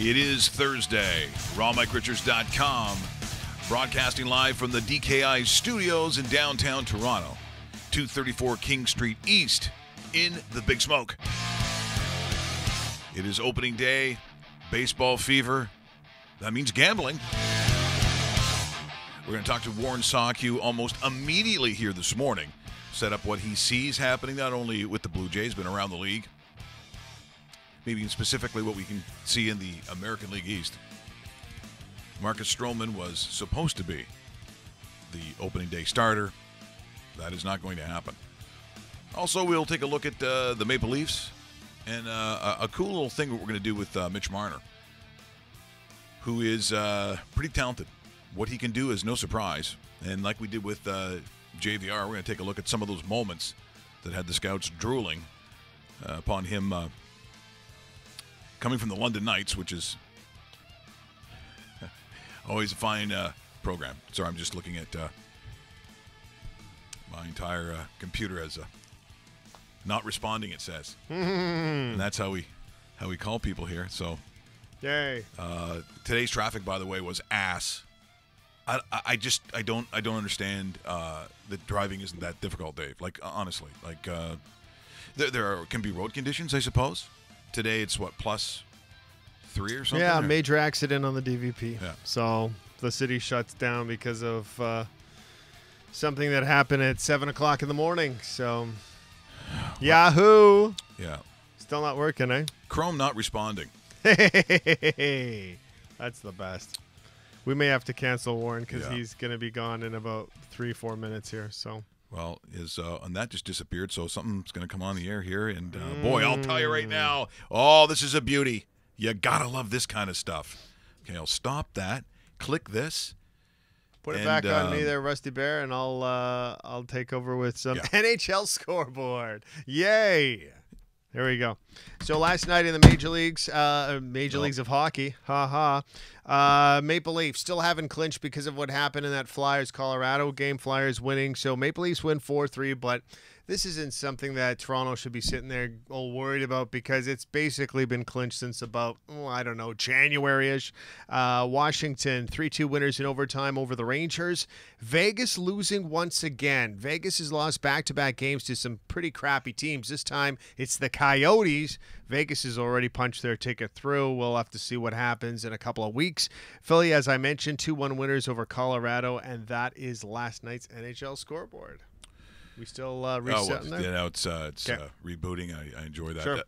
It is Thursday. RawMikeRichards.com, broadcasting live from the DKI studios in downtown Toronto, 234 King Street East in the Big Smoke. It is opening day, baseball fever. That means gambling. We're going to talk to Warren Saku almost immediately here this morning, set up what he sees happening not only with the Blue Jays, but around the league. Maybe specifically what we can see in the American League East. Marcus Stroman was supposed to be the opening day starter. That is not going to happen. Also, we'll take a look at the Maple Leafs and a cool little thing that we're going to do with Mitch Marner, who is pretty talented. What he can do is no surprise. And like we did with JVR, we're going to take a look at some of those moments that had the scouts drooling upon him coming from the London Knights, which is always a fine program. Sorry, I'm just looking at my entire computer as not responding, it says. And that's how we call people here. So, yay. Today's traffic, by the way, was ass. I don't understand that driving isn't that difficult, Dave. Like, honestly, like there can be road conditions, I suppose. Today it's what, +3 or something? Yeah, or? major accident on the DVP. Yeah. So the city shuts down because of something that happened at 7 o'clock in the morning. So Yahoo! Yeah. Still not working, eh? Chrome not responding. Hey, that's the best. We may have to cancel Warren because he's going to be gone in about 3-4 minutes here. So. Well, and that just disappeared, so something's going to come on the air here. And, boy, I'll tell you right now, this is a beauty. You got to love this kind of stuff. Okay, I'll stop that. Click this. Put it back on me there, Rusty Bear, and I'll take over with some NHL scoreboard. Yay! There we go. So last night in the major leagues of hockey, Maple Leafs still haven't clinched because of what happened in that Flyers-Colorado game. Flyers winning, so Maple Leafs win 4-3, but this isn't something that Toronto should be sitting there all worried about because it's basically been clinched since about, January-ish. Washington, 3-2 winners in overtime over the Rangers. Vegas losing once again. Vegas has lost back-to-back games to some pretty crappy teams. This time, it's the Coyotes. Vegas has already punched their ticket through. We'll have to see what happens in a couple of weeks. Philly, as I mentioned, 2-1 winners over Colorado, and that is last night's NHL scoreboard. We still resetting there? Yeah, it's rebooting. I enjoy that. Sure.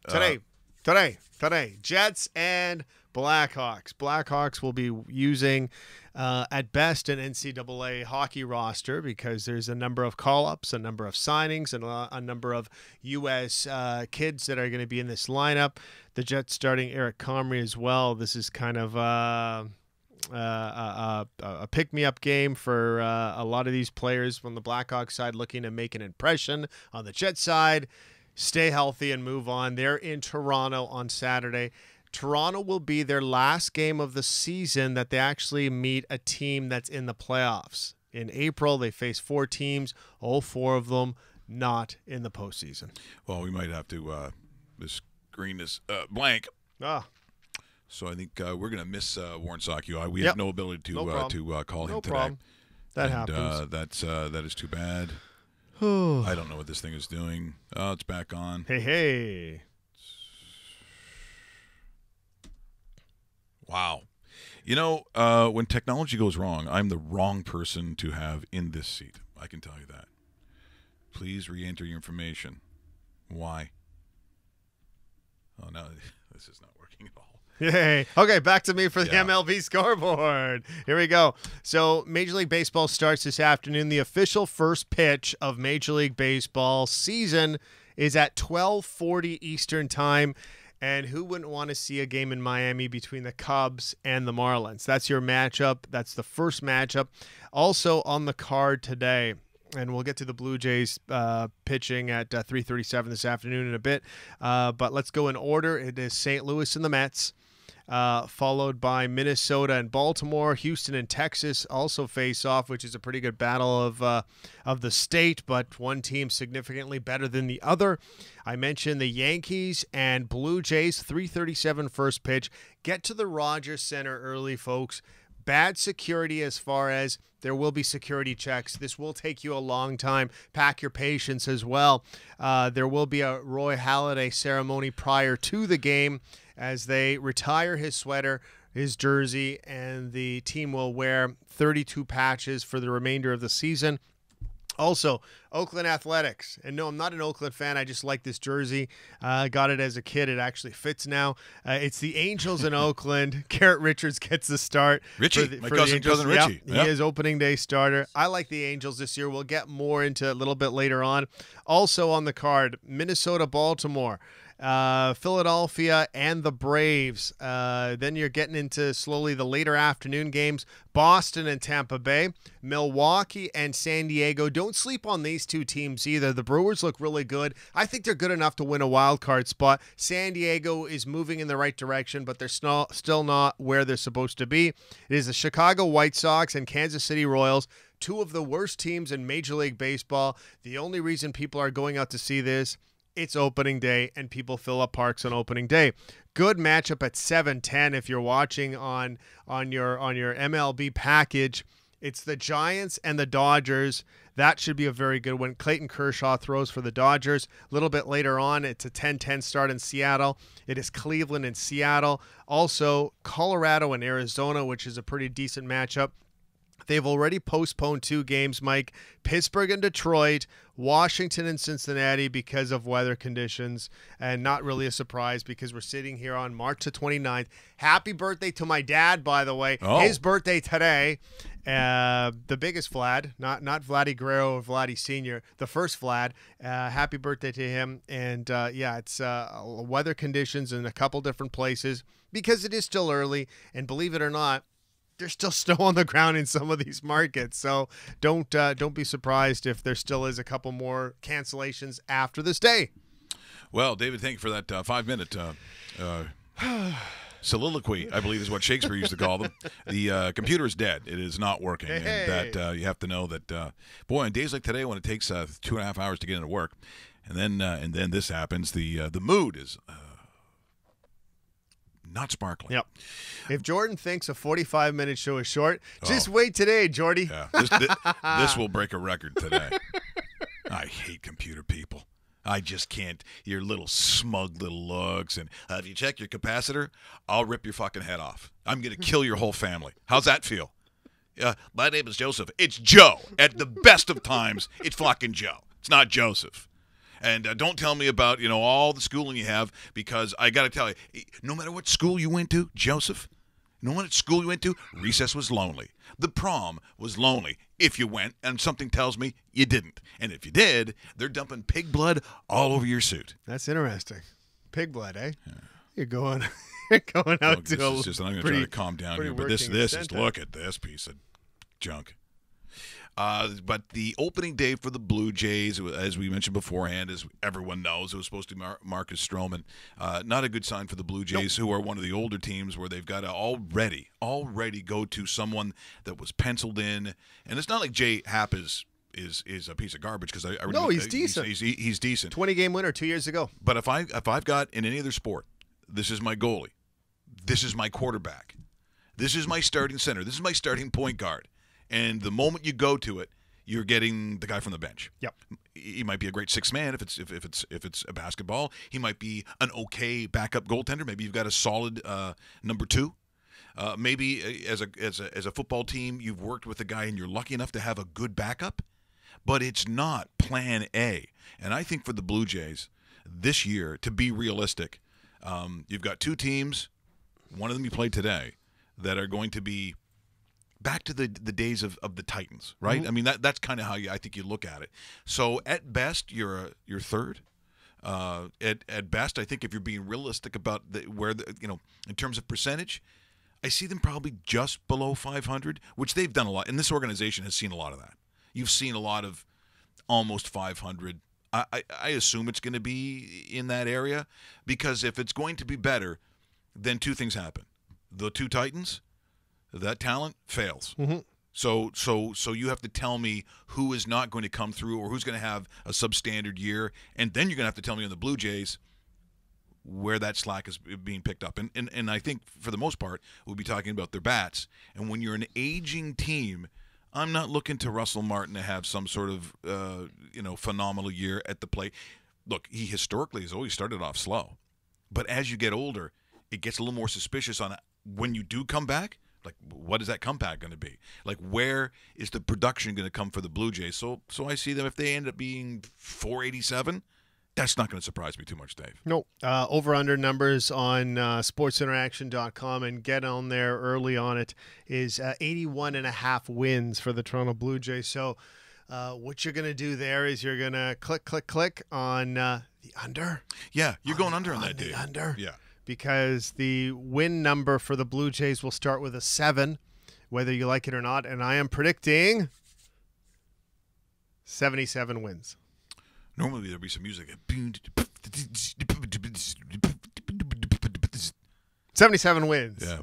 Today, Jets and Blackhawks. Blackhawks will be using, at best, an NCAA hockey roster because there's a number of call-ups, a number of signings, and a number of U.S. Kids that are going to be in this lineup. The Jets starting Eric Comrie as well. This is kind of a pick-me-up game for a lot of these players from the Blackhawks side looking to make an impression. On the Jets side, stay healthy and move on. They're in Toronto on Saturday. Toronto will be their last game of the season that they actually meet a team that's in the playoffs. In April, they face 4 teams, all 4 of them not in the postseason. Well, we might have to the screen is blank. So I think we're going to miss Warren Saku. We have no ability to call him today. Problem. That happens. That is too bad. I don't know what this thing is doing. Oh, it's back on. Hey. Wow. When technology goes wrong, I'm the wrong person to have in this seat. I can tell you that. Please re-enter your information. Why? Oh, no, this is not working at all. Yay. Okay, back to me for the MLB scoreboard. Here we go. So Major League Baseball starts this afternoon. The official first pitch of Major League Baseball season is at 12:40 Eastern Time. And who wouldn't want to see a game in Miami between the Cubs and the Marlins? That's your matchup. That's the first matchup. Also on the card today, and we'll get to the Blue Jays pitching at 3:37 this afternoon in a bit. But let's go in order. It is St. Louis and the Mets. followed by Minnesota and Baltimore. Houston and Texas also face off, which is a pretty good battle of the state, but one team significantly better than the other. I mentioned the Yankees and Blue Jays, 3:37 first pitch. Get to the Rogers Center early, folks. Bad security as far as there will be security checks. This will take you a long time. Pack your patience as well. There will be a Roy Halladay ceremony prior to the game as they retire his sweater, his jersey, and the team will wear 32 patches for the remainder of the season. Also, Oakland Athletics. And no, I'm not an Oakland fan. I just like this jersey. Got it as a kid. It actually fits now. It's the Angels in Oakland. Garrett Richards gets the start. Richie, my cousin Richie. Yep. He is opening day starter. I like the Angels this year. We'll get more into it a little bit later on. Also on the card, Minnesota, Baltimore. Philadelphia and the Braves. Then you're getting into slowly the later afternoon games. Boston and Tampa Bay, Milwaukee and San Diego. Don't sleep on these two teams either. The Brewers look really good. I think they're good enough to win a wild card spot. San Diego is moving in the right direction, but they're still not where they're supposed to be. It is the Chicago White Sox and Kansas City Royals, two of the worst teams in Major League Baseball. The only reason people are going out to see this, it's opening day, and people fill up parks on opening day. Good matchup at 7:10 if you're watching on your MLB package. It's the Giants and the Dodgers. That should be a very good one. Clayton Kershaw throws for the Dodgers. A little bit later on, it's a 10:10 start in Seattle. It is Cleveland and Seattle. Also, Colorado and Arizona, which is a pretty decent matchup. They've already postponed 2 games, Mike. Pittsburgh and Detroit, Washington and Cincinnati because of weather conditions, and not really a surprise because we're sitting here on March the 29th. Happy birthday to my dad, by the way. Oh. His birthday today. The biggest Vlad, not Vladdy Guerrero or Vladdy Sr., the first Vlad. Happy birthday to him. And, it's weather conditions in a couple different places because it is still early, and believe it or not, there's still snow on the ground in some of these markets, so don't be surprised if there still is a couple more cancellations after this day. Well, David, thank you for that 5-minute soliloquy, I believe is what Shakespeare used to call them. The computer is dead. It is not working. Hey. And that you have to know that, boy, on days like today when it takes 2.5 hours to get into work, and then this happens, the mood is not sparkling. Yep. If Jordan thinks a 45-minute show is short, just wait today, Jordy. Yeah. This will break a record today. I hate computer people. I just can't. Your little smug little looks. And if you check your capacitor, I'll rip your fucking head off. I'm going to kill your whole family. How's that feel? My name is Joseph. It's Joe. At the best of times, it's fucking Joe. It's not Joseph. And don't tell me about, all the schooling you have, because I got to tell you, no matter what school you went to, Joseph, no matter what school you went to, recess was lonely. The prom was lonely if you went, and something tells me you didn't. And if you did, they're dumping pig blood all over your suit. That's interesting. Pig blood, eh? Yeah. You're going out to I'm going to try to calm down here, but this is, look at this piece of junk. But the opening day for the Blue Jays, as we mentioned beforehand, as everyone knows, it was supposed to be Marcus Stroman. Not a good sign for the Blue Jays, who are one of the older teams where they've got to already go to someone that was penciled in. And it's not like Jay Happ is a piece of garbage, because he's decent. He's decent. 20-game winner 2 years ago. But if I've got in any other sport, this is my goalie, this is my quarterback, this is my starting center, this is my starting point guard. And the moment you go to it, you're getting the guy from the bench. Yep. He might be a great sixth man if it's a basketball. He might be an okay backup goaltender. Maybe you've got a solid number 2. Maybe as a football team, you've worked with a guy and you're lucky enough to have a good backup. But it's not plan A. And I think for the Blue Jays this year, to be realistic, you've got 2 teams, one of them you played today, that are going to be back to the days of the Titans, right? Mm-hmm. I mean, that's kind of how I think you look at it. So at best, you're third. At best, I think if you're being realistic about in terms of percentage, I see them probably just below 500, which they've done a lot. And this organization has seen a lot of that. You've seen a lot of almost 500. I assume it's going to be in that area, because if it's going to be better, then 2 things happen. the two Titans, that talent fails. Mm-hmm. So you have to tell me who is not going to come through or who's going to have a substandard year, and then you're going to have to tell me on the Blue Jays where that slack is being picked up. And I think for the most part, we'll be talking about their bats. And when you're an aging team, I'm not looking to Russell Martin to have some sort of phenomenal year at the plate. Look, he historically has always started off slow. But as you get older, it gets a little more suspicious on when you do come back. Like, what is that comeback going to be? Like, where is the production going to come for the Blue Jays? So I see them, if they end up being 487, that's not going to surprise me too much, Dave. No. Over-under numbers on sportsinteraction.com, and get on there early on it, is 81.5 wins for the Toronto Blue Jays. So what you're going to do there is you're going to click on the under. Yeah, you're going under on that, Dave. The under. Yeah. Because the win number for the Blue Jays will start with a 7, whether you like it or not. And I am predicting 77 wins. Normally there'll be some music. 77 wins. Yeah.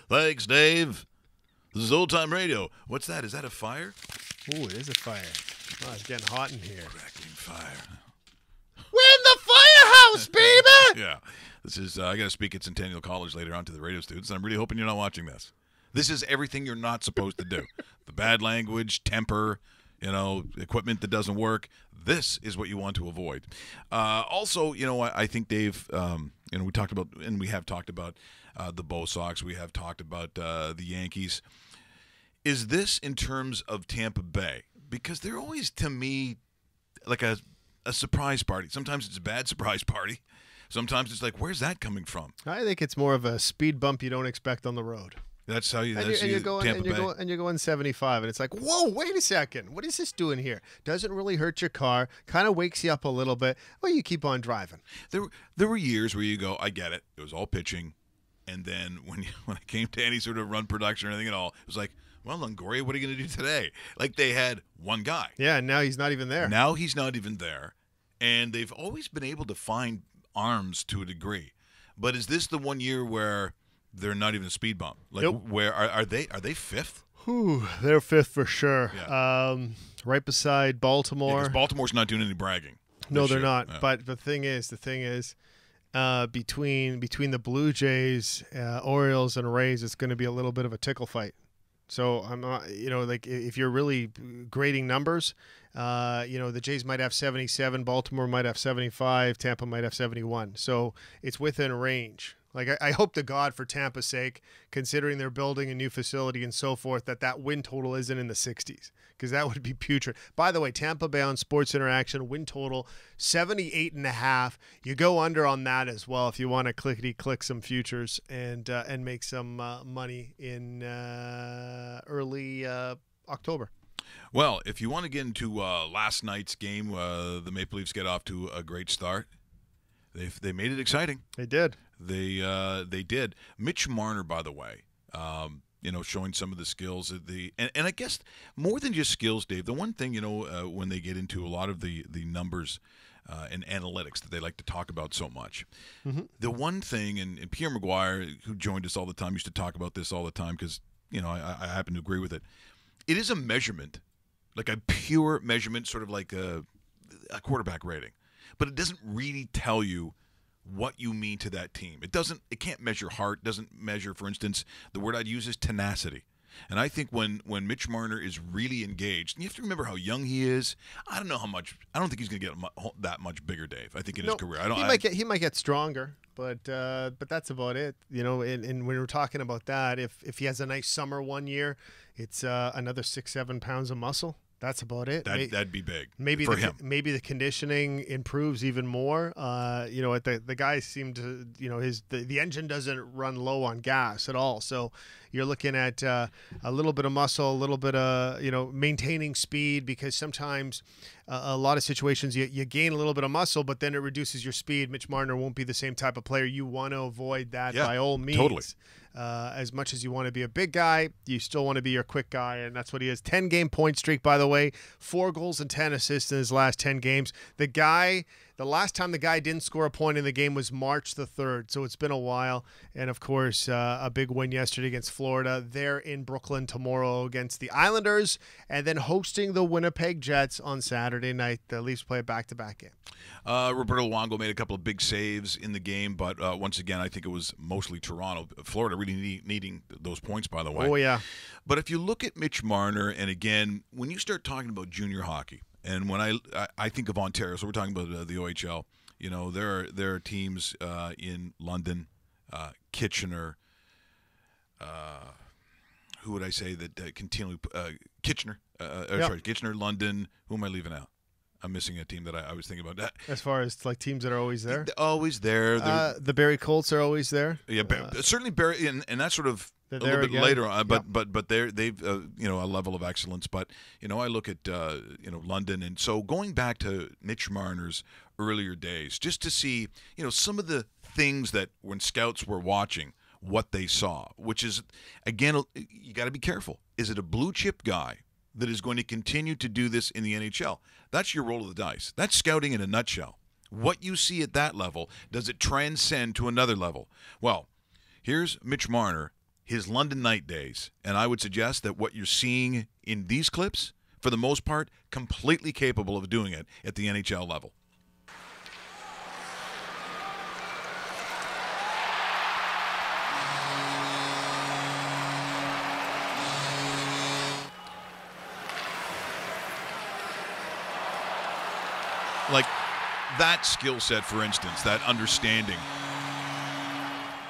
Thanks, Dave. This is Old Time Radio. What's that? Is that a fire? Ooh, it is a fire. Oh, it's getting hot in here. Crackling fire. We're in the firehouse, baby! Yeah. This is, I got to speak at Centennial College later on to the radio students, and I'm really hoping you're not watching this. This is everything you're not supposed to do. The bad language, temper, equipment that doesn't work. This is what you want to avoid. Also, I think, Dave, we talked about, and we have talked about the Bo Sox. We have talked about the Yankees. Is this in terms of Tampa Bay? Because they're always, to me, like a surprise party. Sometimes it's a bad surprise party. Sometimes it's like, where's that coming from? I think it's more of a speed bump you don't expect on the road. That's how you. You're going 75, and it's like, whoa, wait a second, what is this doing here? Doesn't really hurt your car, kind of wakes you up a little bit. Well, you keep on driving. There were years where you go, I get it. It was all pitching, and then when it came to any sort of run production or anything at all, it was like, well, Longoria, what are you going to do today? Like, they had one guy. Yeah, and now he's not even there. And they've always been able to find arms to a degree. But is this the one year where they're not even a speed bump? Like, nope. Where are they fifth? Whew, they're fifth for sure. Yeah. Right beside Baltimore. Yeah, 'cause Baltimore's not doing any bragging. No, they're not. Yeah. But the thing is, between the Blue Jays, Orioles, and Rays, it's going to be a little bit of a tickle fight. So I'm not, like, if you're really grading numbers, the Jays might have 77, Baltimore might have 75, Tampa might have 71. So it's within range. Like, I hope to God, for Tampa's sake, considering they're building a new facility and so forth, that win total isn't in the 60s, because that would be putrid. By the way, Tampa Bay on Sports Interaction, win total 78.5. You go under on that as well if you want to clickety-click some futures and make some money in early October. Well, if you want to get into last night's game, the Maple Leafs get off to a great start. They made it exciting. They did. They did. Mitch Marner, by the way, showing some of the skills of and I guess more than just skills, Dave. The one thing, when they get into a lot of the numbers and analytics that they like to talk about so much, the one thing, and Pierre Maguire, who joined us all the time, used to talk about this all the time because I happen to agree with it. It is a measurement, like a pure measurement, sort of like a quarterback rating, but it doesn't really tell you what you mean to that team. It can't measure heart, doesn't measure, for instance, the word I'd use is tenacity. And I think when Mitch Marner is really engaged, and you have to remember how young he is. I don't think he's going to get that much bigger, Dave. I think in his career. He might get stronger, but that's about it. And when we're talking about that, if he has a nice summer one year, it's another 6-7 pounds of muscle. That's about it. That'd be big. Maybe for him. Maybe the conditioning improves even more. The guy seemed to, the engine doesn't run low on gas at all. So you're looking at a little bit of muscle, a little bit of, maintaining speed, because sometimes a lot of situations you gain a little bit of muscle, but then it reduces your speed. Mitch Marner won't be the same type of player. You want to avoid that by all means. Totally. As much as you want to be a big guy, you still want to be your quick guy, and that's what he is. 10-game point streak, by the way. 4 goals and 10 assists in his last 10 games. The guy The last time the guy didn't score a point in the game was March the 3rd, so it's been a while. And, of course, a big win yesterday against Florida. They're in Brooklyn tomorrow against the Islanders, and then hosting the Winnipeg Jets on Saturday night. The Leafs play a back-to-back game. Roberto Luongo made a couple of big saves in the game, but once again, I think it was mostly Toronto. Florida really needing those points, by the way. Oh, yeah. But if you look at Mitch Marner, and again, when you start talking about junior hockey, and when I think of Ontario, so we're talking about the OHL, you know, there are teams in London, Kitchener, who would I say that continually Kitchener, sorry, Kitchener, London. Who am I leaving out? I'm missing a team that I was thinking about. As far as like teams that are always there? They're always there. The Barrie Colts are always there. Yeah, certainly Barrie, and that's sort of a little bit later on. But they've you know, a level of excellence. But you know, I look at you know, London, and so going back to Mitch Marner's earlier days, just to see, you know, some of the things that when scouts were watching, what they saw, which is, again, you got to be careful. Is it a blue chip guy that is going to continue to do this in the NHL? That's your roll of the dice. That's scouting in a nutshell. What you see at that level, does it transcend to another level? Well, here's Mitch Marner, his London night days, and I would suggest that what you're seeing in these clips, for the most part, completely capable of doing it at the NHL level. Like that skill set, for instance, that understanding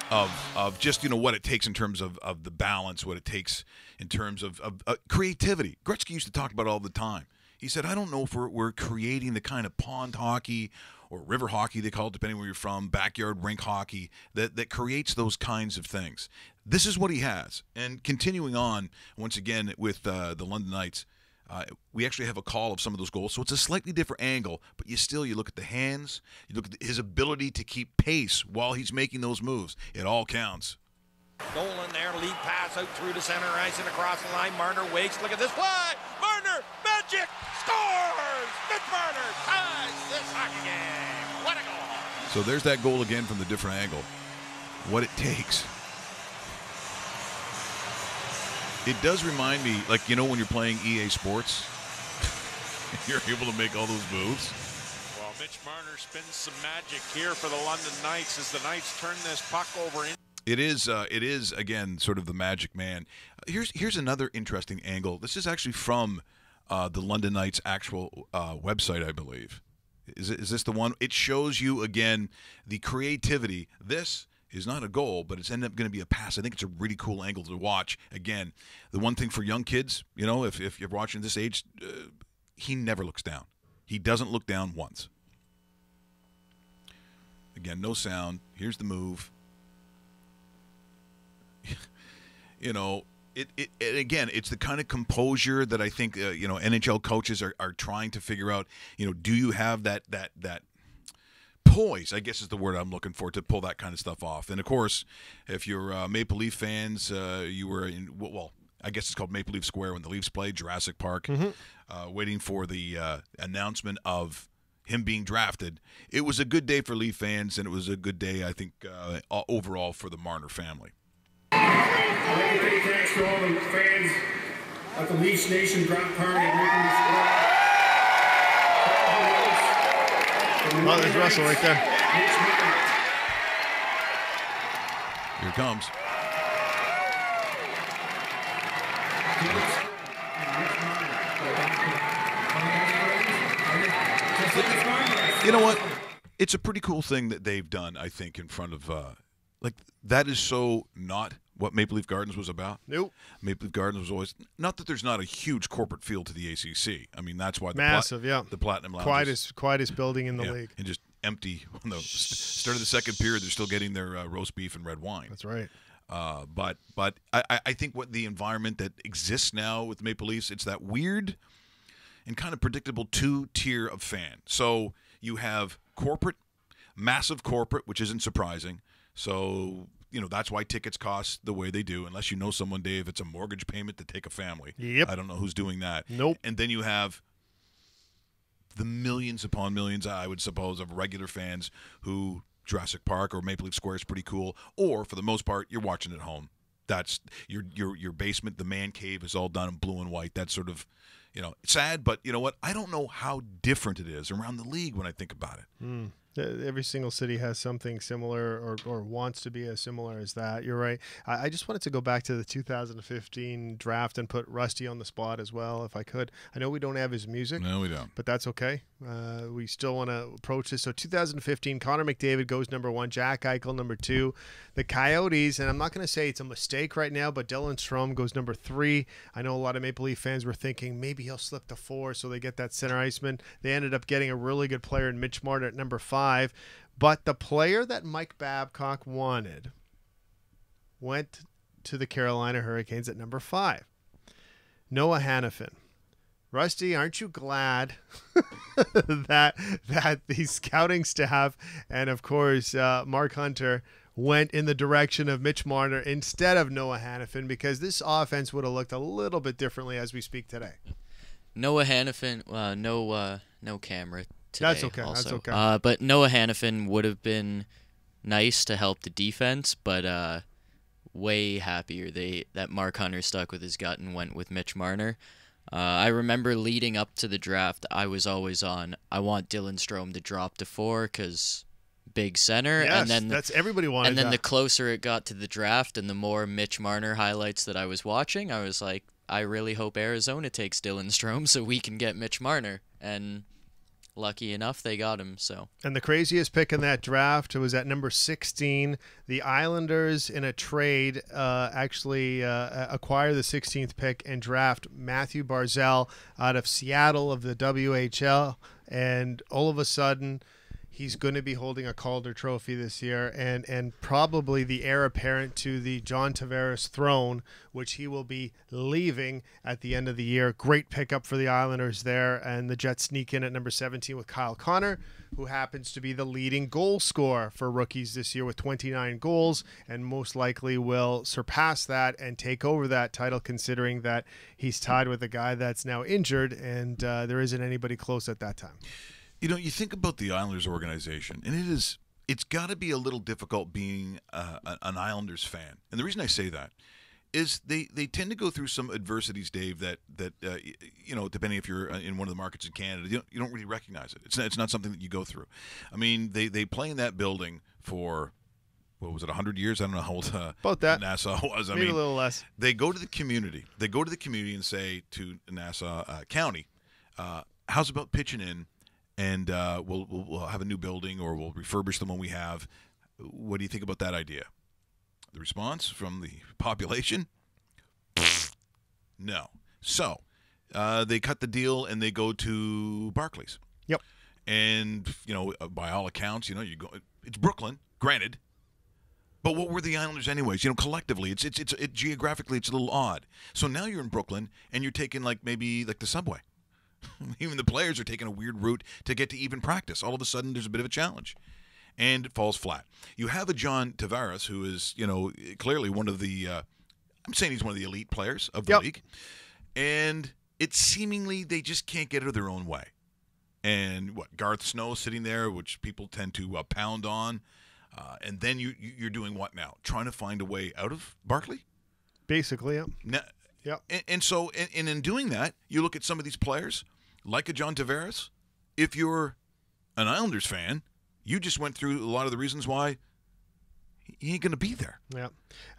of just, you know, what it takes in terms of the balance, what it takes in terms of creativity. Gretzky used to talk about it all the time. He said, I don't know if we're creating the kind of pond hockey or river hockey, they call it, depending where you're from, backyard rink hockey, that creates those kinds of things. This is what he has. And continuing on, once again, with the London Knights, we actually have a call of some of those goals, so it's a slightly different angle, but you look at the hands, you look at his ability to keep pace while he's making those moves. It all counts. Goal in there, lead pass out through the center ice and across the line. Marner wakes, look at this play! Marner, magic, scores! Mitch Marner ties this hockey game. What a goal! So there's that goal again from the different angle. What it takes. It does remind me, like, you know, when you're playing EA Sports, you're able to make all those moves. Well, Mitch Marner spins some magic here for the London Knights as the Knights turn this puck over. It is again sort of the magic man. Here's another interesting angle. This is actually from the London Knights' actual website, I believe. Is this the one? It shows you again the creativity. This is not a goal, but it's ended up going to be a pass. I think it's a really cool angle to watch. Again, the one thing for young kids, you know, if you're watching this age, he never looks down. He doesn't look down once. Again, no sound. Here's the move. You know, it again, it's the kind of composure that I think you know, NHL coaches are trying to figure out. You know, do you have that poise, I guess is the word I'm looking for, to pull that kind of stuff off? And of course, if you're Maple Leaf fans, you were in, well, I guess it's called Maple Leaf Square when the Leafs played, Jurassic Park, waiting for the announcement of him being drafted. It was a good day for Leaf fans, and it was a good day, I think, overall for the Marner family. I'd like to say thanks to all the fans at the Leafs Nation draft party at Maple Leaf Square. Oh, there's Russell right there. Here it comes. You know what? It's a pretty cool thing that they've done, I think, in front of like, that is so not what Maple Leaf Gardens was about. Nope. Maple Leaf Gardens was always, not that there's not a huge corporate feel to the ACC. I mean, that's why massive, the Platinum Lounge quietest building in the league, and just empty. On the start of the second period, they're still getting their roast beef and red wine. That's right. But I think what the environment that exists now with Maple Leafs, it's that weird and kind of predictable two-tier of fan. So you have corporate, massive corporate, which isn't surprising. So, you know, that's why tickets cost the way they do, unless you know someone, Dave, it's a mortgage payment to take a family. Yep. I don't know who's doing that. Nope. And then you have the millions upon millions, I would suppose, of regular fans who Jurassic Park or Maple Leaf Square is pretty cool, or for the most part, you're watching at home. That's your basement, the man cave is all done in blue and white. That's sort of, sad, but you know what? I don't know how different it is around the league when I think about it. Every single city has something similar or wants to be as similar as that. You're right. I just wanted to go back to the 2015 draft and put Rusty on the spot as well, if I could. I know we don't have his music. No, we don't. But that's okay. We still want to approach this. So 2015, Connor McDavid goes number 1, Jack Eichel number 2. The Coyotes, and I'm not going to say it's a mistake right now, but Dylan Strome goes number 3. I know a lot of Maple Leaf fans were thinking maybe he'll slip to 4 so they get that center iceman. They ended up getting a really good player in Mitch Marner at number 5. But the player that Mike Babcock wanted went to the Carolina Hurricanes at number 5. Noah Hannafin. Rusty, aren't you glad that the scouting staff and, of course, Mark Hunter went in the direction of Mitch Marner instead of Noah Hannafin, because this offense would have looked a little bit differently as we speak today. Noah Hannafin, no camera today. That's okay. Also. That's okay. But Noah Hannafin would have been nice to help the defense, but way happier that Mark Hunter stuck with his gut and went with Mitch Marner. I remember leading up to the draft, I was always on, I want Dylan Strome to drop to 4 because big center. Yes, and then that's everybody wanted. And then that. the closer it got to the draft and the more Mitch Marner highlights that I was watching, I was like, I really hope Arizona takes Dylan Strome so we can get Mitch Marner. And lucky enough, they got him. So. And the craziest pick in that draft was at number 16. The Islanders, in a trade, actually acquire the 16th pick and draft Matthew Barzal out of Seattle of the WHL. And all of a sudden, he's going to be holding a Calder Trophy this year, and probably the heir apparent to the John Tavares throne, which he will be leaving at the end of the year. Great pickup for the Islanders there, and the Jets sneak in at number 17 with Kyle Connor, who happens to be the leading goal scorer for rookies this year with 29 goals, and most likely will surpass that and take over that title, considering that he's tied with a guy that's now injured, and there isn't anybody close at that time. You think about the Islanders organization, and it's got to be a little difficult being an Islanders fan. And the reason I say that is they tend to go through some adversities, Dave, that depending if you're in one of the markets in Canada, you don't really recognize it. It's not something that you go through. I mean, they play in that building for, what was it, 100 years? I don't know how old about that Nassau was. Maybe a little less. They go to the community. They go to the community and say to Nassau County, how's about pitching in? And we'll have a new building, or we'll refurbish the one we have. What do you think about that idea? The response from the population? No. So they cut the deal and they go to Barclays. Yep. And by all accounts, it's Brooklyn, granted. But what were the Islanders anyways? Collectively, it's geographically it's a little odd. So now you're in Brooklyn and you're taking maybe the subway. Even the players are taking a weird route to get to even practice. All of a sudden, there's a bit of a challenge, and it falls flat. You have a John Tavares who is, clearly one of the. I'm saying he's one of the elite players of the league, and it's seemingly they just can't get it their own way. And Garth Snow sitting there, which people tend to pound on, and then you're doing what now? Trying to find a way out of Barkley? Basically, yeah. Yep. And so in doing that, you look at some of these players, like a John Tavares. If you're an Islanders fan, you just went through a lot of the reasons why he ain't going to be there. Yeah.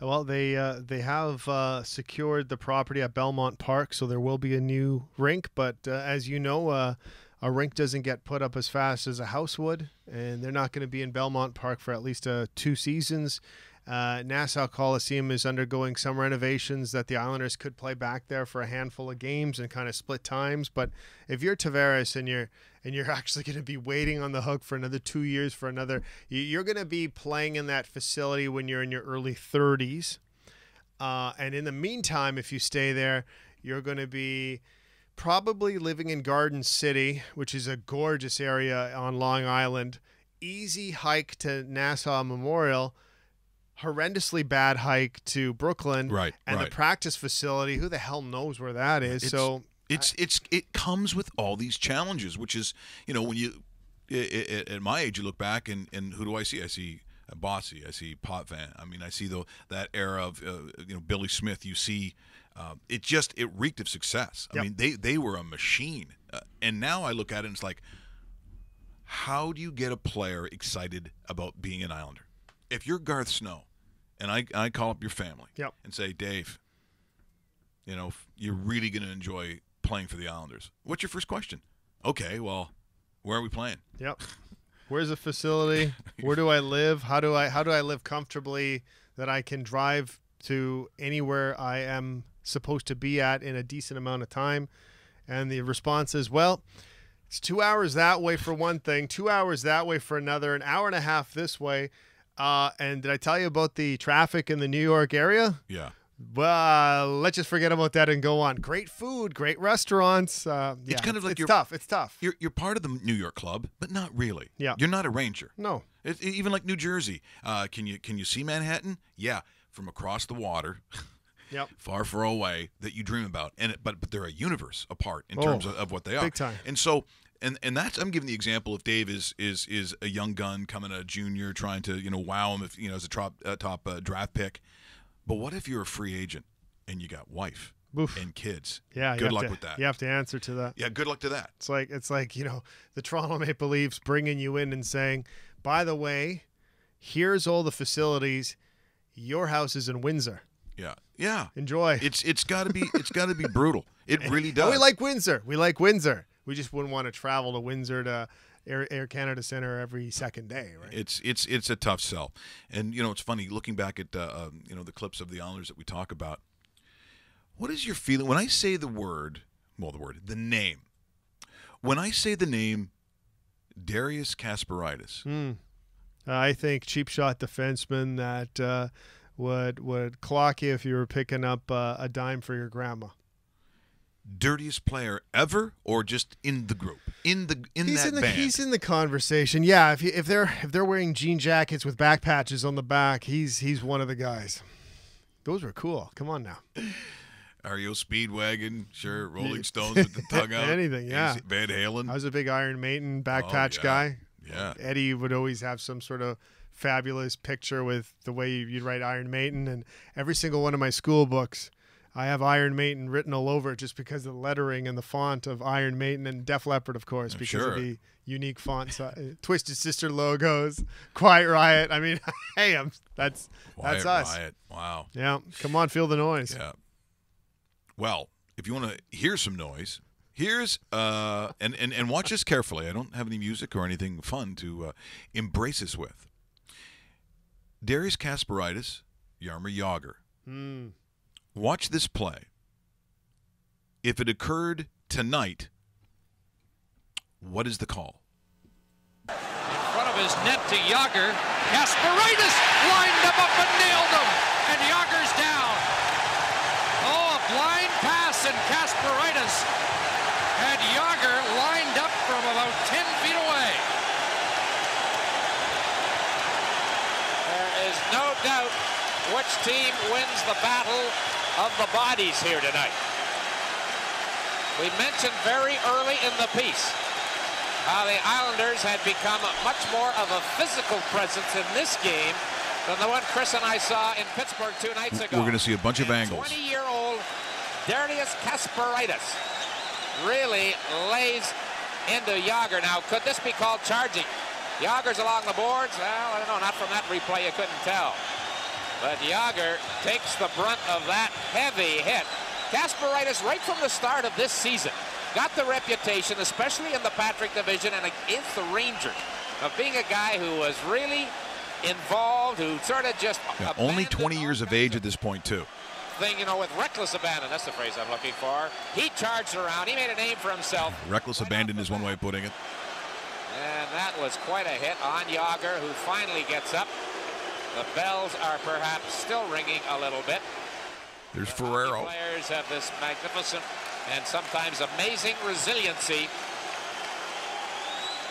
Well, they have secured the property at Belmont Park, so there will be a new rink. But as you know, a rink doesn't get put up as fast as a house would, and they're not going to be in Belmont Park for at least 2 seasons. Nassau Coliseum is undergoing some renovations that the Islanders could play back there for a handful of games and kind of split times. But if you're Tavares and you're actually going to be waiting on the hook for another 2 years for another, you're going to be playing in that facility when you're in your early 30s. And in the meantime, if you stay there, you're going to be probably living in Garden City, which is a gorgeous area on Long Island. Easy hike to Nassau Memorial. Horrendously bad hike to Brooklyn, right? And the practice facility, who the hell knows where that is? So It comes with all these challenges, which is, when you at my age, you look back and who do I see? I see Bossy, I see Potvin. I mean, I see that era of Billy Smith. You see, it reeked of success. I mean, they were a machine, and now I look at it and it's like, how do you get a player excited about being an Islander? If you're Garth Snow, and I call up your family and say, Dave, you're really going to enjoy playing for the Islanders. What's your first question? Okay, well, where are we playing? Yep. Where's the facility? Where do I live? How do I live comfortably that I can drive to anywhere I am supposed to be at in a decent amount of time? And the response is, well, it's 2 hours that way for one thing, 2 hours that way for another, an hour and a half this way. And did I tell you about the traffic in the New York area? Yeah. Well, let's just forget about that and go on. Great food, great restaurants. It's kind of like it's tough. It's tough. You're part of the New York club, but not really. Yeah. You're not a Ranger. No. Even like New Jersey. Can you see Manhattan? Yeah, from across the water. Yep. Far away that you dream about, but they're a universe apart in terms of what they are. Big time. And so. And that's, I'm giving the example if Dave is a young gun coming a junior trying to wow him if as a top draft pick. But what if you're a free agent and you got wife and kids? Yeah, good luck with that. You have to answer to that. Yeah, good luck to that. It's like the Toronto Maple Leafs bringing you in and saying, by the way, here's all the facilities. Your house is in Windsor. Yeah. Enjoy. It's got to be brutal. It really does. And we like Windsor. We just wouldn't want to travel to Windsor to Air Canada Center every second day, right? It's a tough sell. And it's funny looking back at the clips of the Islanders that we talk about. What is your feeling when I say the name? When I say the name Darius Kasparaitis. I think cheap shot defenseman that would clock you if you were picking up a dime for your grandma. Dirtiest player ever, or just in the group, in that band? He's in the conversation. Yeah, if they're wearing jean jackets with back patches on the back, he's one of the guys. Those were cool. Come on now. REO Speedwagon, sure. Rolling Stones with the tongue out. Anything, yeah. Van Halen. I was a big Iron Maiden back patch guy. Yeah. Eddie would always have some sort of fabulous picture with the way you'd write Iron Maiden, and every single one of my school books, I have Iron Maiden written all over it just because of the lettering and the font of Iron Maiden and Def Leppard, of course, because of the unique font. Twisted Sister logos, Quiet Riot. I mean, hey, that's us. Riot. Wow. Yeah, come on, feel the noise. Yeah. Well, if you want to hear some noise, here's and watch this carefully. I don't have any music or anything fun to embrace this with. Darius Kasparaitis, Jaromir Jagr. Watch this play. If it occurred tonight, what is the call? In front of his net to Jagr. Kasparaitis lined him up and nailed him. And Jagger's down. Oh, a blind pass, and Kasparaitis had Jagr lined up from about 10 feet away. There is no doubt which team wins the battle of the bodies here tonight. We mentioned very early in the piece how the Islanders had become much more of a physical presence in this game than the one Chris and I saw in Pittsburgh 2 nights ago. We're going to see a bunch of angles. 20-year-old Darius Kasparaitis really lays into Jagr. Now, could this be called charging? Jagger's along the boards. Well, I don't know. Not from that replay, you couldn't tell. But Jagr takes the brunt of that heavy hit. Kasparaitis, right from the start of this season, got the reputation, especially in the Patrick division and against the Rangers, of being a guy who was really involved, who sort of just only 20 years of age at this point, too. Thing, with reckless abandon. That's the phrase I'm looking for. He charged around. He made a name for himself. Reckless abandon is one way of putting it. And that was quite a hit on Jagr, who finally gets up. The bells are perhaps still ringing a little bit. There's Ferrero. Players have this magnificent and sometimes amazing resiliency.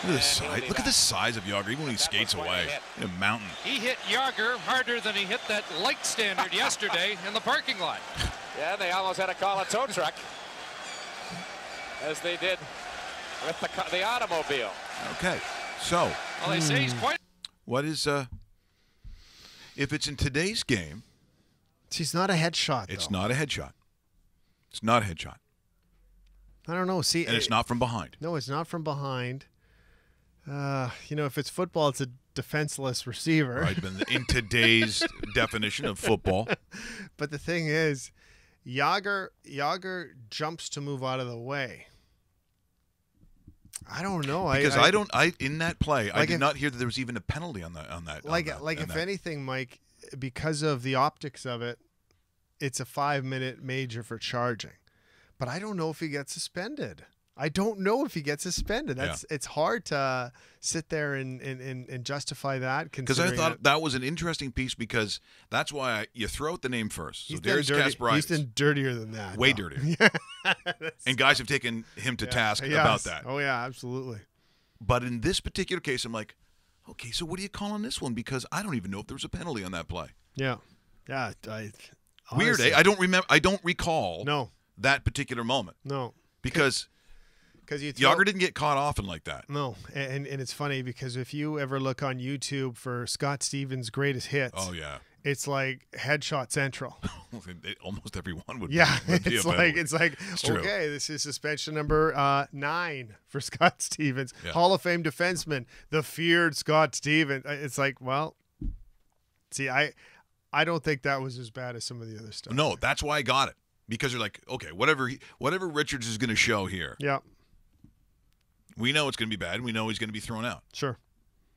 Look at the size. Look at the size of Jagr, even when he skates away. In a mountain. He hit Jagr harder than he hit that light standard yesterday in the parking lot. Yeah, they almost had to call a tow truck. as they did with the automobile. Okay, so Well, they say he's quite. what is if it's in today's game? It's not a headshot. It's though. not a headshot. It's not a headshot, I don't know. See, and it's not from behind. No, it's not from behind. If it's football, it's a defenseless receiver. Right, but in today's definition of football. But the thing is, Yager jumps to move out of the way. I don't know. Because in that play, I did not hear that there was even a penalty on that. If anything, Mike, because of the optics of it, it's a 5-minute major for charging. But I don't know if he gets suspended. It's hard to sit there and justify that. Because I thought that was an interesting piece, because that's why you throw out the name first. So Darius Kasparaitis. He's been dirtier than that. Way dirtier. And guys have taken him to task about that. Oh, yeah, absolutely. But in this particular case, I'm like, okay, so what do you call on this one? Because I don't even know if there was a penalty on that play. Yeah. Yeah. Weird, eh? I don't recall that particular moment. No. Because Yager didn't get caught often like that. No, and it's funny because if you ever look on YouTube for Scott Stevens' greatest hits, it's like headshot central. Almost everyone would. Yeah, would be it's like okay, this is suspension number 9 for Scott Stevens, Hall of Fame defenseman, the feared Scott Stevens. It's like, well, see, I don't think that was as bad as some of the other stuff. No, that's why I got it, because you're like, okay, whatever Richards is going to show here. Yeah. We know it's going to be bad. We know he's going to be thrown out. Sure.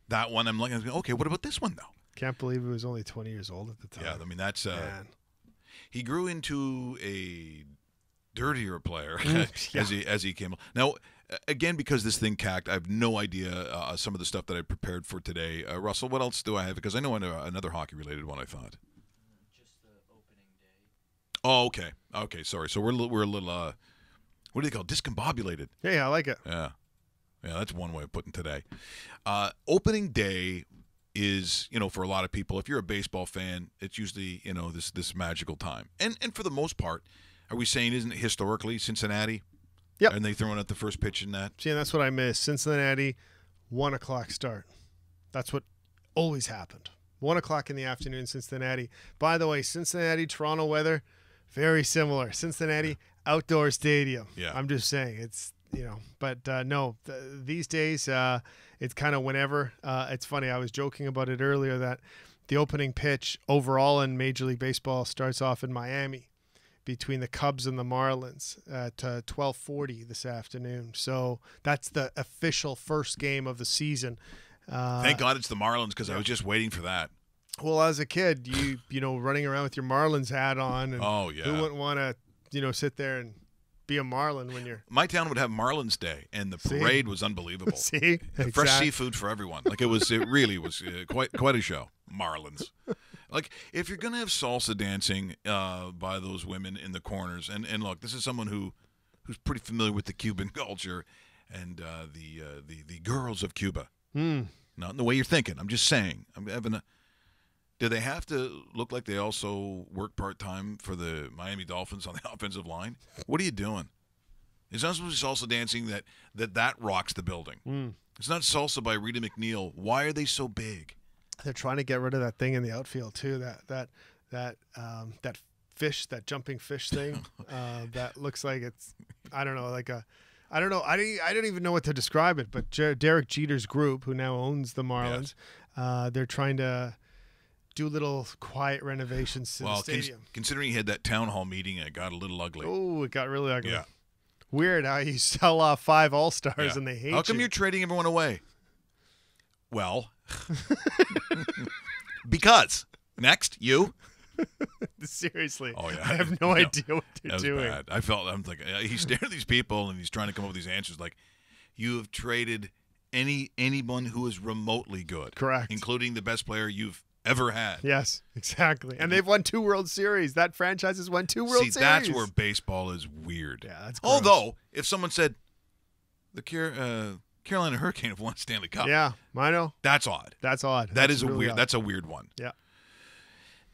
That one, I'm like, okay, what about this one, though? Can't believe he was only 20 years old at the time. Yeah, I mean, that's he grew into a dirtier player as he came. Now, again, because this thing cacked, I have no idea some of the stuff that I prepared for today. Russell, what else do I have? Because I know another hockey-related one, I thought. Just the opening day. Oh, okay. Okay, sorry. So we're a little what do they call it? Discombobulated. Yeah, I like it. Yeah. Yeah, that's one way of putting today. Opening day is, for a lot of people, if you're a baseball fan, it's usually, this magical time. And for the most part, are we saying, isn't it historically Cincinnati? Yep. And they throwing out the first pitch in that? See, and that's what I missed. Cincinnati, 1 o'clock start. That's what always happened. 1 o'clock in the afternoon, Cincinnati. By the way, Cincinnati, Toronto weather, very similar. Cincinnati, outdoor stadium. Yeah. I'm just saying, it's, but no, these days it's kind of whenever. It's funny, I was joking about it earlier that the opening pitch overall in Major League Baseball starts off in Miami between the Cubs and the Marlins at 12:40 this afternoon. So that's the official first game of the season. Thank God it's the Marlins, because I was just waiting for that. Well, as a kid, you running around with your Marlins hat on, and who wouldn't want to sit there and be a Marlin when you're. My town would have Marlins Day, and the parade was unbelievable. See, fresh seafood for everyone. Like it really was quite a show. Marlins. Like, if you're gonna have salsa dancing by those women in the corners, and look, this is someone who's pretty familiar with the Cuban culture and the girls of Cuba. Not in the way you're thinking. I'm just saying. Do they have to look like they also work part-time for the Miami Dolphins on the offensive line? What are you doing? It's not supposed to be salsa dancing that rocks the building. It's not salsa by Rita McNeil. Why are they so big? They're trying to get rid of that thing in the outfield too. That fish, that jumping fish thing. That looks like it's, I don't know. I don't even know what to describe it. But Derek Jeter's group, who now owns the Marlins, they're trying to do little quiet renovations to the stadium. Considering he had that town hall meeting, it got a little ugly. Oh, it got really ugly. Yeah. Weird how you sell off 5 All-Stars and they hate you. How come you're trading everyone away? Well, because. Next, you. Seriously. Oh, yeah. I have no idea what they're doing. Bad. I'm like, he's staring at these people and he's trying to come up with these answers like, you have traded anyone who is remotely good. Correct. Including the best player you've ever had. Yes, exactly. And they've won 2 World Series. That franchise has won 2 World Series. See, that's where baseball is weird. Yeah, that's gross. Although, if someone said the Carolina Hurricane have won Stanley Cup. Yeah, I know. That's odd. That's odd. That's really That's a weird one. Yeah.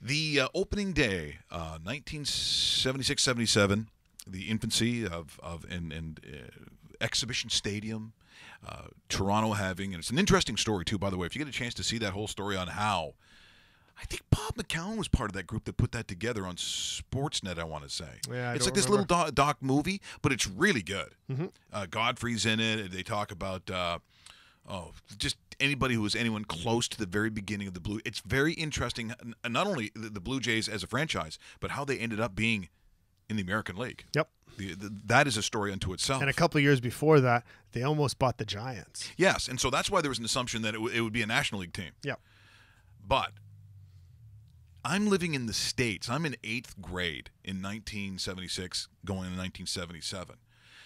The opening day, 1976-77, infancy of Exhibition Stadium, Toronto having, and it's an interesting story too, by the way. If you get a chance to see that whole story on how, I think Bob McCown was part of that group that put that together on Sportsnet, I want to say. Yeah, it's like this little doc movie, but it's really good. Godfrey's in it. They talk about just anybody who was anyone close to the very beginning of the Blue. It's very interesting, not only the Blue Jays as a franchise, but how they ended up being in the American League. Yep. That is a story unto itself. And a couple of years before that, they almost bought the Giants. Yes, and so that's why there was an assumption that it would be a National League team. Yep. But I'm living in the States. I'm in 8th grade in 1976, going into 1977.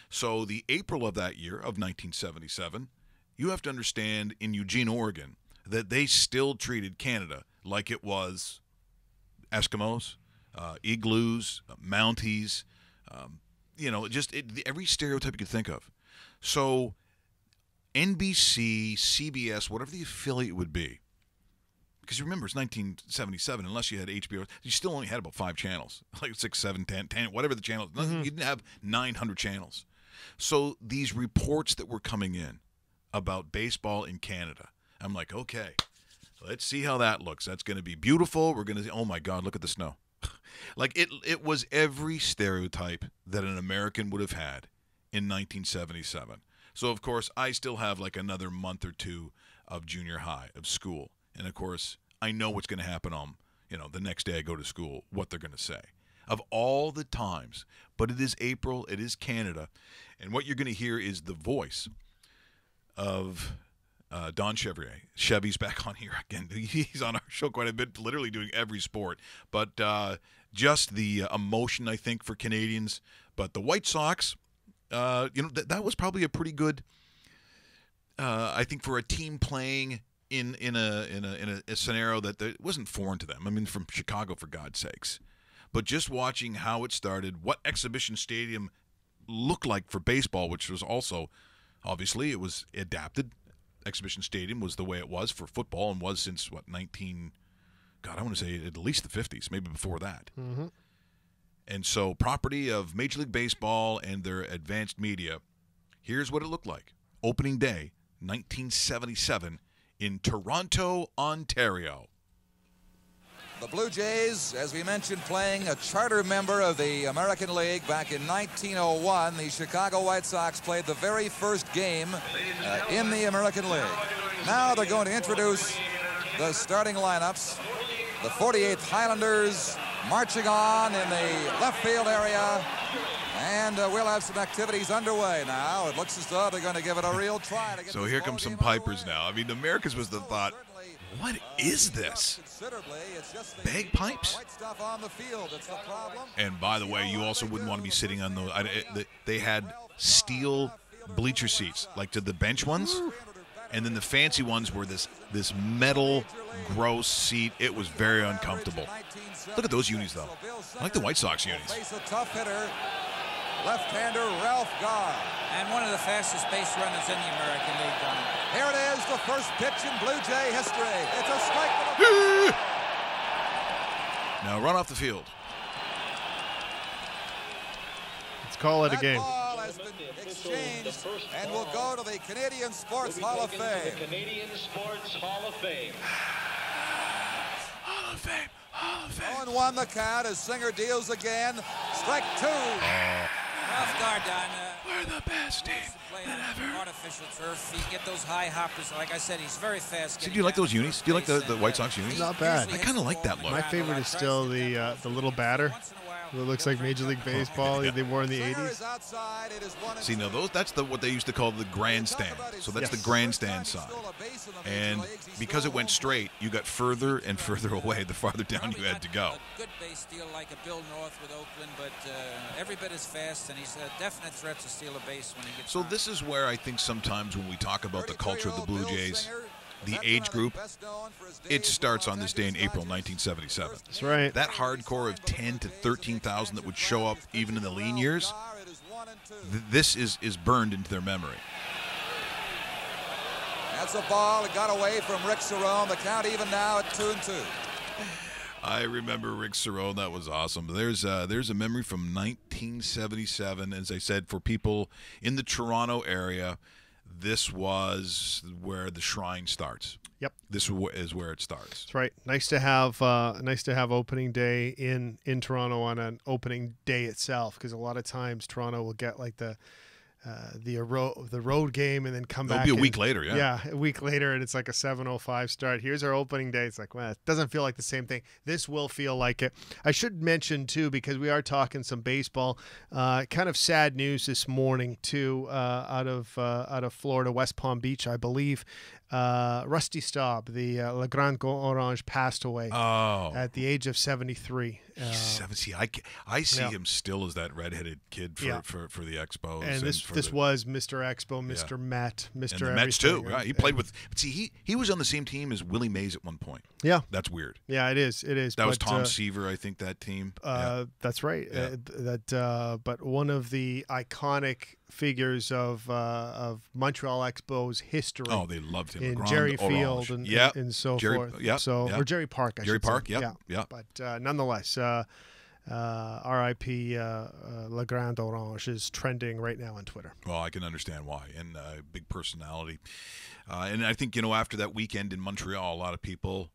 So the April of that year, of 1977, you have to understand in Eugene, Oregon, that they still treated Canada like it was Eskimos, igloos, Mounties, just every stereotype you could think of. So NBC, CBS, whatever the affiliate would be, because you remember it's 1977, unless you had HBO, you still only had about 5 channels, like 6, 7, 10, whatever the channels. You didn't have 900 channels. So these reports that were coming in about baseball in Canada, I'm like, okay, let's see how that looks. That's going to be beautiful. We're going to, oh my God, look at the snow. Like it was every stereotype that an American would have had in 1977. So, of course, I still have like another month or two of junior high, of school. And, of course, I know what's going to happen on, the next day I go to school, what they're going to say. Of all the times, but it is April, it is Canada, and what you're going to hear is the voice of Don Chevrier. Chevy's back on here again. He's on our show quite a bit, literally doing every sport. But just the emotion, I think, for Canadians. But the White Sox, that was probably a pretty good, I think, for a team playing in a scenario that wasn't foreign to them. I mean, from Chicago, for God's sakes. But just watching how it started, what Exhibition Stadium looked like for baseball, which was also, obviously, it was adapted. Exhibition Stadium was the way it was for football and was since, I want to say at least the 50s, maybe before that. And so property of Major League Baseball and their advanced media, here's what it looked like. Opening day, 1977, in Toronto, Ontario. The Blue Jays, as we mentioned, playing a charter member of the American League back in 1901. The Chicago White Sox played the very first game in the American League. Now they're going to introduce the starting lineups. The 48th Highlanders marching on in the left field area. And we'll have some activities underway now. It looks as though they're going to give it a real try. To get so here comes some pipers now. I mean, America's was the thought, what is this? Bagpipes? And by the way, you also wouldn't want to be sitting on those. They had steel bleacher seats, like to the bench ones. And then the fancy ones were this metal, gross seat. It was very uncomfortable. Look at those unis, though. I like the White Sox unis. A tough hitter, left-hander Ralph Garr. And one of the fastest base runners in the American League, Don. Here it is, the first pitch in Blue Jay history. It's a strike. Now run off the field. Let's call it a game. Ball has been exchanged and will go to the Canadian Sports Hall of Fame. The Canadian Sports Hall of Fame. Hall of Fame. Hall of Fame. 0-1 the count as Singer deals again. Strike 2. Ralph Garr, Don. We're the best team ever. Artificial turf. You get those high hoppers. Like I said, he's very fast. See, do you like those unis? Do you like the White Sox unis? Not bad. I kind of like that look. My favorite is still the little batter. It looks like Major League Baseball. They wore in the 80s. See, no, that's what they used to call the grandstand. So that's the grandstand side. And because it went straight, you got further and further away the farther down you had to go. Good base steal like a Bill North with Oakland, but every bit as fast, and he's a definite threat to steal a base when he gets. So this is where I think sometimes when we talk about the culture of the Blue Jays, the age group, it starts on this day in April 1977. That's right. That hardcore of 10 to 13,000 that would show up even in the lean years, this is burned into their memory. That's a ball. It got away from Rick Cerrone. The count even now at 2-2. I remember Rick Cerrone. That was awesome. There's a memory from 1977. As I said, for people in the Toronto area, this was where the shrine starts. Yep. This is where it starts. That's right. Nice to have opening day in Toronto on an opening day itself, because a lot of times Toronto will get like the road game and then come back. It'll be a week later, yeah. Yeah, a week later, and it's like a 7:05 start. Here's our opening day. It's like, well, it doesn't feel like the same thing. This will feel like it. I should mention, too, because we are talking some baseball, kind of sad news this morning, too, out of Florida, West Palm Beach, I believe. Rusty Staub, the Le Grand Orange, passed away at the age of 73. He's 70. I see him still as that redheaded kid for the Expos. And this was Mr. Expo, Mr. Met, Mr. And the everything. Mets too. Right? He played with. See, he was on the same team as Willie Mays at one point. Yeah, that's weird. Yeah, it is. That was Tom Seaver, I think, that team. That's right. Yeah. But one of the iconic figures of Montreal Expos history. Oh, they loved him. In Jerry Field and so forth. Yeah. Or Jerry Park, I Jerry should say. Park, yeah. But nonetheless, R.I.P. Le Grand Orange is trending right now on Twitter. Well, I can understand why. And big personality. And I think, after that weekend in Montreal, a lot of people,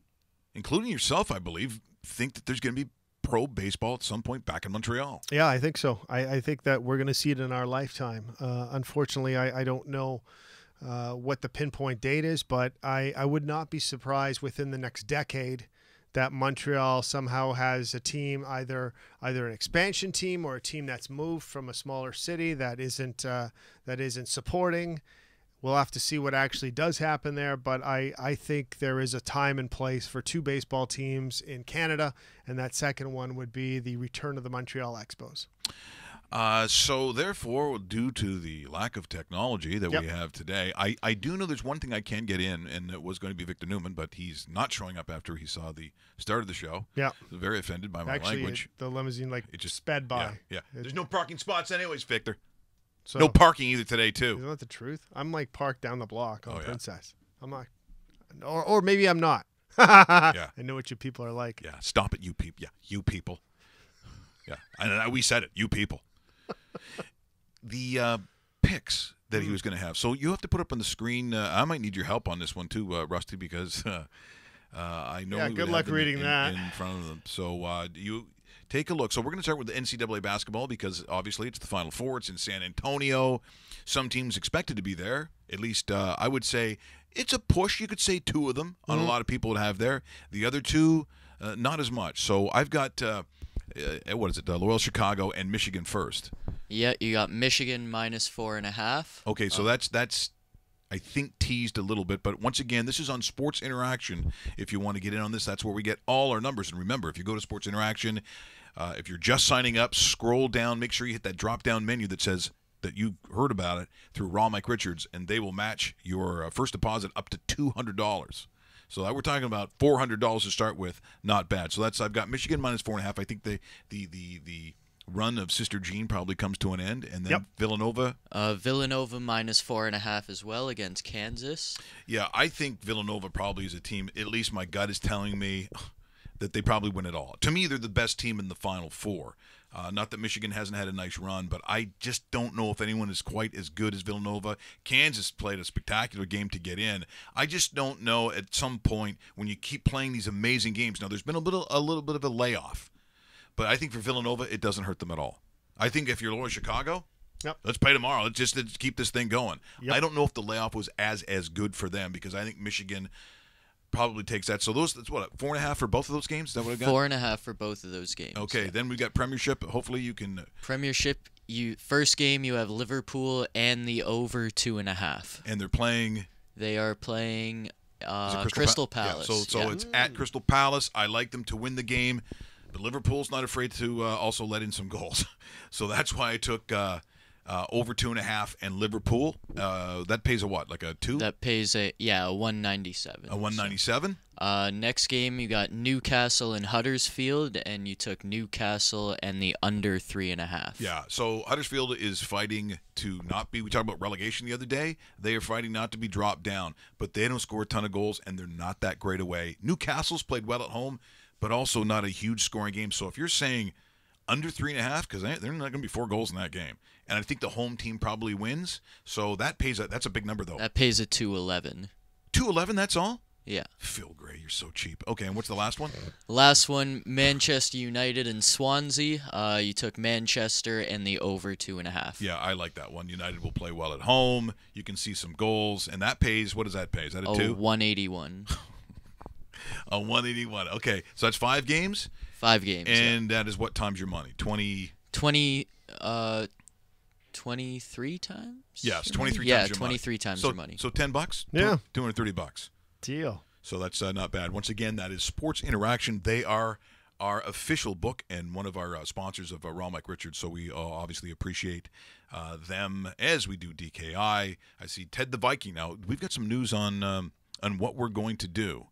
including yourself, I believe, think that there's going to be pro baseball at some point back in Montreal. Yeah, I think so. I think that we're going to see it in our lifetime. Unfortunately, I don't know what the pinpoint date is, but I would not be surprised within the next decade that Montreal somehow has a team, either an expansion team or a team that's moved from a smaller city that isn't supporting. We'll have to see what actually does happen there, but I think there is a time and place for two baseball teams in Canada, and that second one would be the return of the Montreal Expos. So, therefore, due to the lack of technology that we have today, I do know there's one thing I can get in, and it was going to be Victor Newman, but he's not showing up after he saw the start of the show. Yeah. He was very offended by my language. The limousine, it just sped by. Yeah. There's no parking spots anyways, Victor. So, no parking either today, too. Isn't that the truth? I'm parked down the block on Princess. I'm not. Or maybe I'm not. Yeah. I know what you people are like. Yeah. Stop it, you people. Yeah. You people. Yeah. And we said it. You people. The picks that he was going to have. So you have to put up on the screen. I might need your help on this one, too, Rusty, because I know. Yeah, good luck reading that. In front of them. So you take a look. So we're going to start with the NCAA basketball because obviously it's the Final Four. It's in San Antonio. Some teams expected to be there. At least I would say it's a push. You could say two of them on a lot of people would have there. The other two, not as much. So I've got, what is it, Loyola Chicago and Michigan first. Yeah, you got Michigan -4.5. Okay, so that's I think teased a little bit, but once again, this is on Sports Interaction. If you want to get in on this, that's where we get all our numbers. And remember, if you go to Sports Interaction, if you're just signing up, scroll down, make sure you hit that drop-down menu that says that you heard about it through Raw Mike Richards, and they will match your first deposit up to $200. So we're talking about $400 to start with. Not bad. So I've got Michigan -4.5. I think the run of Sister Jean probably comes to an end, and then Villanova. Villanova -4.5 as well against Kansas. Yeah, I think Villanova probably is a team. At least my gut is telling me that they probably win it all. To me, they're the best team in the Final Four. Not that Michigan hasn't had a nice run, but I just don't know if anyone is quite as good as Villanova. Kansas played a spectacular game to get in. I just don't know at some point when you keep playing these amazing games. Now, there's been a little bit of a layoff, but I think for Villanova, it doesn't hurt them at all. I think if you're Loyola Chicago, let's play tomorrow. Let's keep this thing going. I don't know if the layoff was as good for them because I think Michigan probably takes that. So that's what, 4.5 for both of those games? Is that what I got? 4.5 for both of those games. Okay, then we got Premiership. Hopefully you can. Premiership. First game you have Liverpool and the over 2.5. And they're playing. They are playing Crystal Palace. Yeah, so it's at Crystal Palace. I like them to win the game, but Liverpool's not afraid to also let in some goals. So that's why I took over 2.5 and Liverpool. That pays a what? Like a 2? That pays a 197. A 197? Next game you got Newcastle and Huddersfield, and you took Newcastle and the under 3.5. Yeah, so Huddersfield is fighting to not be. We talked about relegation the other day. They are fighting not to be dropped down, but they don't score a ton of goals, and they're not that great away. Newcastle's played well at home, but also not a huge scoring game. So if you're saying under 3.5, because they're not going to be 4 goals in that game, and I think the home team probably wins. So that pays. That's a big number, though. That pays at 211. 211. That's all. Yeah. Phil Gray, you're so cheap. Okay, and what's the last one? Last one, Manchester United and Swansea. You took Manchester and the over 2.5. Yeah, I like that one. United will play well at home. You can see some goals, and that pays. What does that pay? Is that a 2? 181. A 181. Okay, so that's 5 games? 5 games, and that is what times your money? 23 times? Yes, 23 yeah, times your 23 money. times your money. So $10? Yeah. $230. Deal. So that's not bad. Once again, that is Sports Interaction. They are our official book and one of our sponsors of Ron Mike Richards. So we obviously appreciate them as we do DKI. I see Ted the Viking. Now, we've got some news on what we're going to do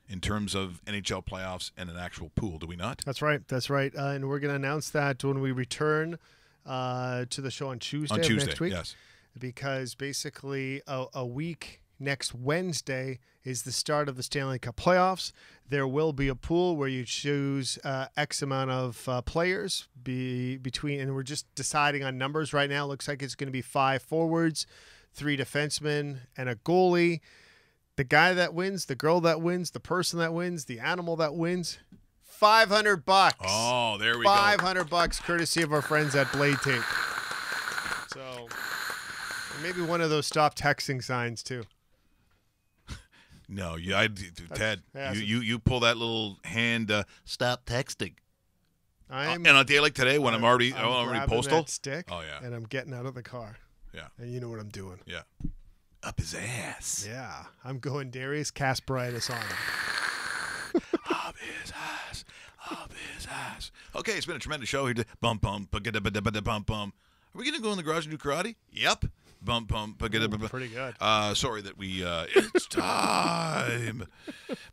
in terms of NHL playoffs and an actual pool, do we not? That's right. That's right. And we're going to announce that when we return to the show on Tuesday of next week. Yes. Because basically a week next Wednesday is the start of the Stanley Cup playoffs. There will be a pool where you choose X amount of players between, and we're just deciding on numbers right now. Looks like it's going to be 5 forwards, 3 defensemen, and a goalie. The guy that wins, the girl that wins, the person that wins, the animal that wins, $500. Oh, there we go. $500 courtesy of our friends at Blade Tape. So maybe one of those stop texting signs too. No, Ted, you pull that little hand, stop texting. And on a day like today when I'm already postal. That stick, and I'm getting out of the car. Yeah. And you know what I'm doing. Yeah. Up his ass. Yeah. I'm going Darius Kasparaitis on him. Up his ass. Up his ass. Okay, it's been a tremendous show here. Bum, bum, bum, bum. Are we going to go in the garage and do karate? Yep. Bum, bum, pretty good. Sorry that we, it's time.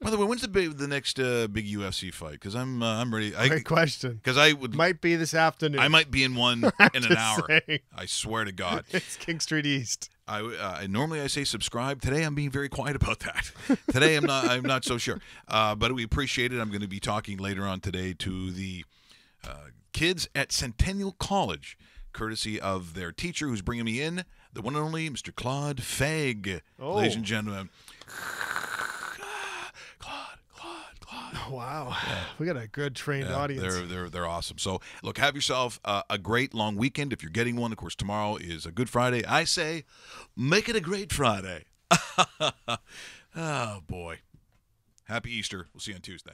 By the way, when's the next big UFC fight? Because I'm ready. Great question. Because might be this afternoon. I might be in one in an hour. Saying. I swear to God. It's King Street East. Normally I say subscribe. Today I'm being very quiet about that. Today I'm not so sure. But we appreciate it. I'm going to be talking later on today to the kids at Centennial College, courtesy of their teacher who's bringing me in, the one and only Mr. Claude Fagg, ladies and gentlemen. Claude. Wow. Yeah. We got a good trained audience. They're awesome. So, look, have yourself a great long weekend. If you're getting one, of course, tomorrow is a Good Friday. I say, make it a great Friday. Oh, boy. Happy Easter. We'll see you on Tuesday.